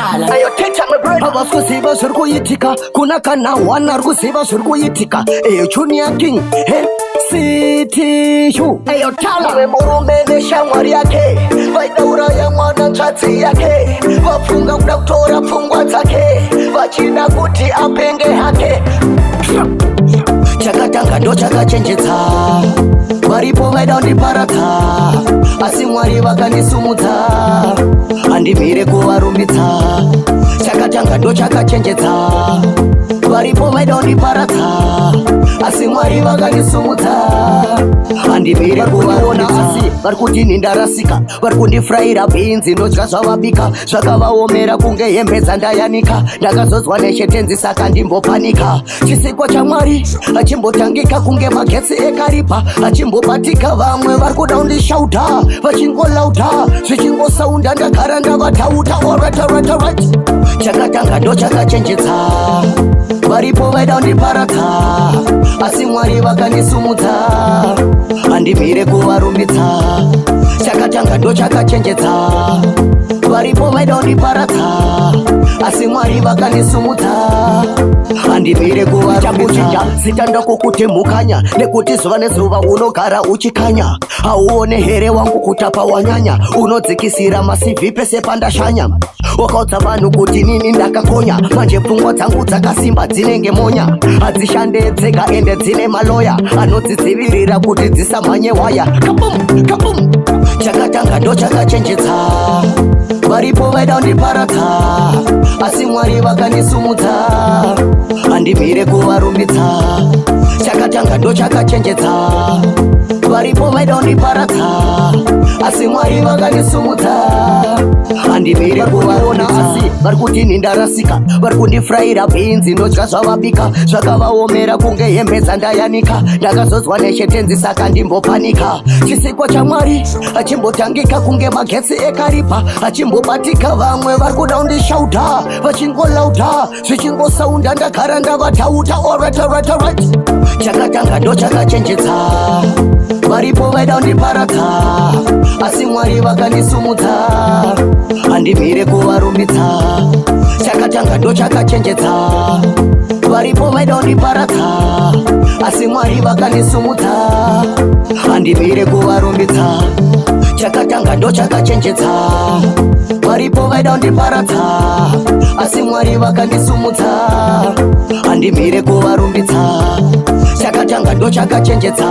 tala havasikuziva zviri kuitika kuna kana wana ari kuziva zviri kuitika eyo chuni yaking city shu eyo tala murume neshamwari yake vaidauraya mwana nzvadzi yake vafunga kuda kutora pfungwa dzake vachida kuti apenge hake chakatanga ndo chakachenjedza varipo vaida kundiparadza asi mwari vakandisumudza handimhire kuvarumbidza chakatanga ndo chakachenjedza varipo vaida kundiparadza asi mwari vakandisumudza handimhire kuvarumbidza asi vari kuti nindarasika vari kundifuraira bhinzi nodya zvavabika zvakavaomera kunge hembe dzandayanika ndakazozwa neshetenzi saka ndimbopanika chisikwa chamwari achimbotangika kunge magetsi ekaripa achimbobatika vamwe vari kuda kundishauta vachingolauta zvichingosaunda ndagara ndavatauta alright chakatanga ndo chakachenjedza varipo vaida kundiparadza asi mwari vakandisumudza handimhire kuvarumbidza chakatanga ndo chakachenjedza varipo vaida kundiparadza asi mwari vakandisumudza handimhire kuvarumbidza zita ndokukuti mukanya nekuti zuva nezuva unogara uchikanya hauone here wangu kutapa wanyanya unodzikisira masivi pese pandashanya wakaudza vanhu kuti nini ndakakonya manje pfungwa dzangu dzakasimba dzinenge monya hadzishande dzega ende dzine maloya anodzidzivirira kuti dzisamhanye waya kabum chakatanga ndo chakachenjedza varipo vaida kundiparadza asi mwari vakandisumudza handimhire kuvarumbidza chakatanga ndo chakachenjedza varipo vaida kundiparadza asi mwari vakandisumudza handimhire kuvaona asi vari kuti nindarasika vari kundifuraira bhinzi nodya zvavabika zvakavaomera kunge hembe dzandayanika ndakazozwa neshetenzi saka ndimbopanika chisikwa chamwari achimbotangika kunge magetsi ekaripa achimbobatika vamwe vari kuda kundishauta vachingolauta zvichingosaunda ndagara ndavatauta alright chakatanga ndo chakachenjedza varipo vaida kundiparadza asi mwari vakandisumudza handimhire kuvarumbidza chakatanga ndo chakachenjedza varipo vaida kundiparadza asi mwari vakandisumudza handimhire kuvarumbidza chakatanga ndo chakachenjedza varipo vaida kundiparadza asi mwari vakandisumudza handimhire kuvarumbidza chakatanga ndo chakachenjedza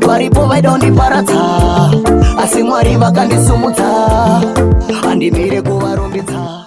varipo vaida kundiparadza asi mwari vakandisumudza handimhire kuvarumbidza